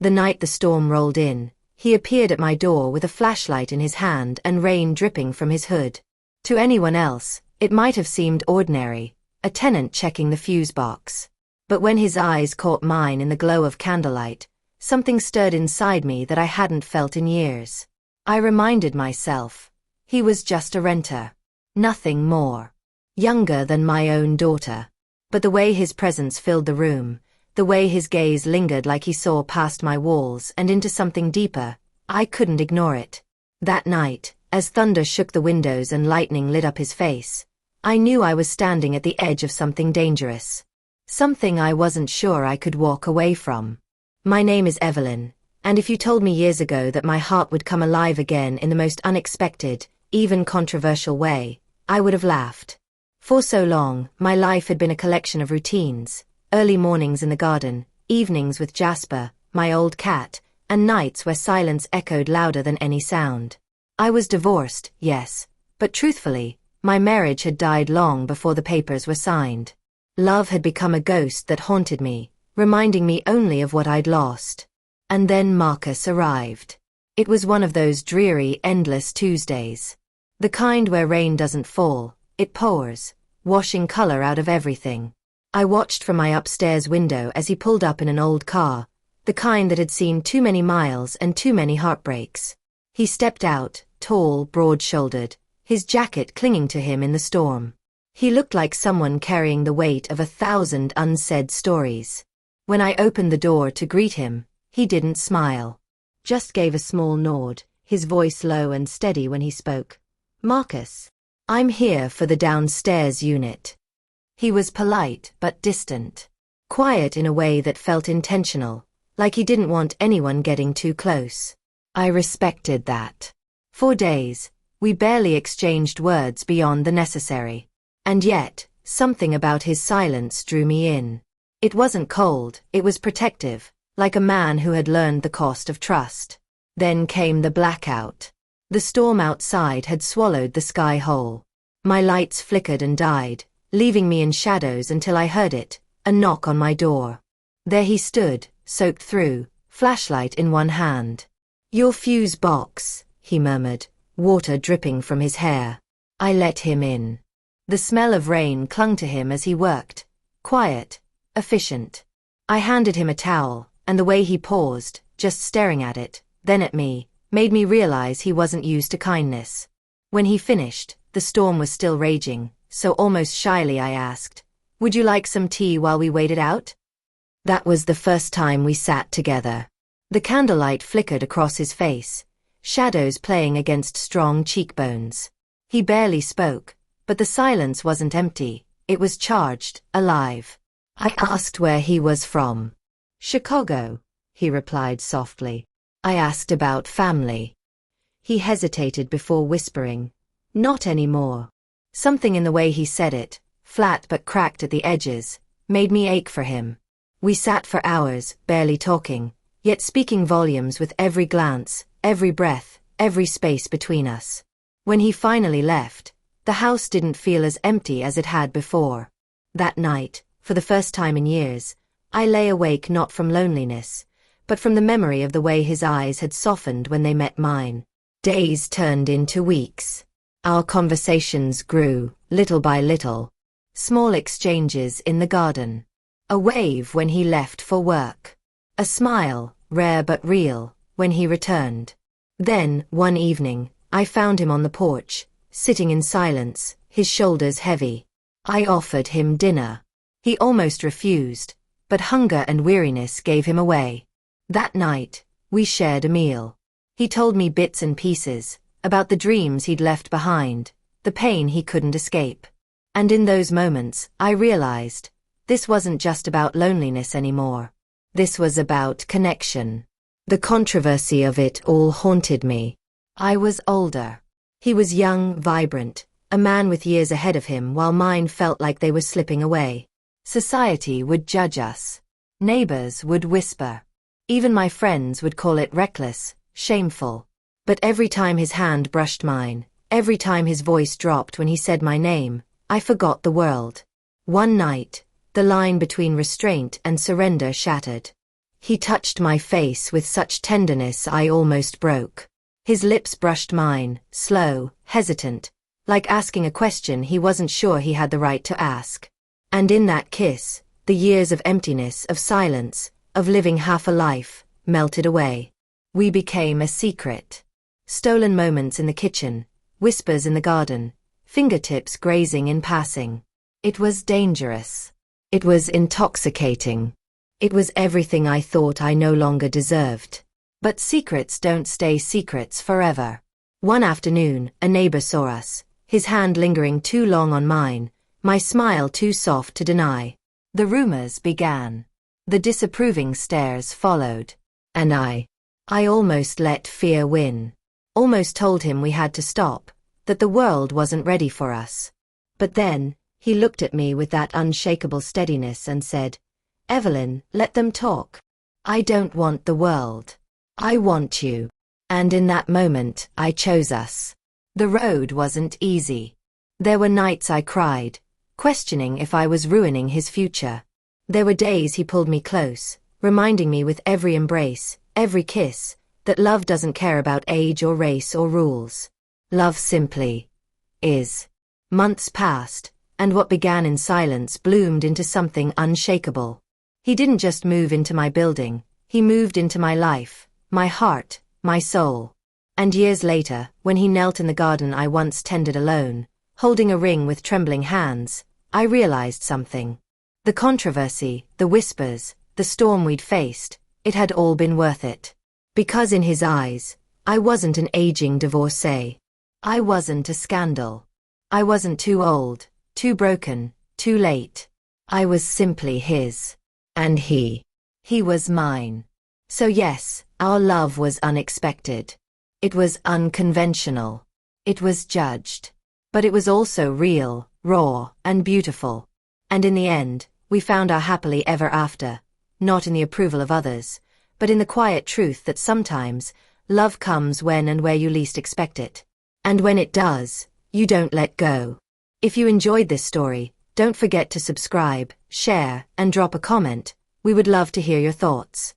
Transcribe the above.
The night the storm rolled in, he appeared at my door with a flashlight in his hand and rain dripping from his hood. To anyone else, it might have seemed ordinary, a tenant checking the fuse box. But when his eyes caught mine in the glow of candlelight, something stirred inside me that I hadn't felt in years. I reminded myself, he was just a renter. Nothing more. Younger than my own daughter. But the way his presence filled the room, the way his gaze lingered like he saw past my walls and into something deeper, I couldn't ignore it. That night, as thunder shook the windows and lightning lit up his face, I knew I was standing at the edge of something dangerous. Something I wasn't sure I could walk away from. My name is Evelyn, and if you told me years ago that my heart would come alive again in the most unexpected, even controversial way, I would have laughed. For so long, my life had been a collection of routines, early mornings in the garden, evenings with Jasper, my old cat, and nights where silence echoed louder than any sound. I was divorced, yes, but truthfully, my marriage had died long before the papers were signed. Love had become a ghost that haunted me, reminding me only of what I'd lost. And then Marcus arrived. It was one of those dreary, endless Tuesdays. The kind where rain doesn't fall, it pours, washing color out of everything. I watched from my upstairs window as he pulled up in an old car, the kind that had seen too many miles and too many heartbreaks. He stepped out, tall, broad-shouldered, his jacket clinging to him in the storm. He looked like someone carrying the weight of 1,000 unsaid stories. When I opened the door to greet him, he didn't smile. Just gave a small nod, his voice low and steady when he spoke. "Marcus, I'm here for the downstairs unit." He was polite but distant. Quiet in a way that felt intentional, like he didn't want anyone getting too close. I respected that. For days, we barely exchanged words beyond the necessary. And yet, something about his silence drew me in. It wasn't cold, it was protective, like a man who had learned the cost of trust. Then came the blackout. The storm outside had swallowed the sky whole. My lights flickered and died, leaving me in shadows until I heard it, a knock on my door. There he stood, soaked through, flashlight in one hand. "Your fuse box," he murmured, water dripping from his hair. I let him in. The smell of rain clung to him as he worked, quiet, efficient. I handed him a towel, and the way he paused, just staring at it, then at me, made me realize he wasn't used to kindness. When he finished, the storm was still raging, so almost shyly I asked, "Would you like some tea while we wait it out?" That was the first time we sat together. The candlelight flickered across his face, shadows playing against strong cheekbones. He barely spoke, but the silence wasn't empty, it was charged, alive. I asked where he was from. "Chicago," he replied softly. I asked about family. He hesitated before whispering, "Not anymore." Something in the way he said it, flat but cracked at the edges, made me ache for him. We sat for hours, barely talking, yet speaking volumes with every glance, every breath, every space between us. When he finally left, the house didn't feel as empty as it had before. That night, for the first time in years, I lay awake not from loneliness, but from the memory of the way his eyes had softened when they met mine. Days turned into weeks. Our conversations grew, little by little. Small exchanges in the garden. A wave when he left for work. A smile, rare but real, when he returned. Then, one evening, I found him on the porch, sitting in silence, his shoulders heavy. I offered him dinner. He almost refused, but hunger and weariness gave him away. That night, we shared a meal. He told me bits and pieces, about the dreams he'd left behind, the pain he couldn't escape. And in those moments, I realized, this wasn't just about loneliness anymore. This was about connection. The controversy of it all haunted me. I was older. He was young, vibrant, a man with years ahead of him while mine felt like they were slipping away. Society would judge us. Neighbors would whisper. Even my friends would call it reckless, shameful. But every time his hand brushed mine, every time his voice dropped when he said my name, I forgot the world. One night, the line between restraint and surrender shattered. He touched my face with such tenderness I almost broke. His lips brushed mine, slow, hesitant, like asking a question he wasn't sure he had the right to ask. And in that kiss, the years of emptiness, of silence, of living half a life, melted away. We became a secret. Stolen moments in the kitchen, whispers in the garden, fingertips grazing in passing. It was dangerous. It was intoxicating. It was everything I thought I no longer deserved. But secrets don't stay secrets forever. One afternoon, a neighbor saw us, his hand lingering too long on mine, my smile too soft to deny. The rumors began. The disapproving stares followed. And I almost let fear win. Almost told him we had to stop, that the world wasn't ready for us. But then, he looked at me with that unshakable steadiness and said, "Evelyn, let them talk. I don't want the world. I want you." And in that moment, I chose us. The road wasn't easy. There were nights I cried, questioning if I was ruining his future. There were days he pulled me close, reminding me with every embrace, every kiss, that love doesn't care about age or race or rules. Love simply is. Months passed, and what began in silence bloomed into something unshakable. He didn't just move into my building, he moved into my life, my heart, my soul. And years later, when he knelt in the garden I once tended alone, holding a ring with trembling hands, I realized something. The controversy, the whispers, the storm we'd faced, it had all been worth it. Because in his eyes, I wasn't an aging divorcee. I wasn't a scandal. I wasn't too old, too broken, too late. I was simply his. And he was mine. So yes, our love was unexpected. It was unconventional. It was judged. But it was also real, raw, and beautiful. And in the end, we found our happily ever after, not in the approval of others, but in the quiet truth that sometimes, love comes when and where you least expect it. And when it does, you don't let go. If you enjoyed this story, don't forget to subscribe, share, and drop a comment. We would love to hear your thoughts.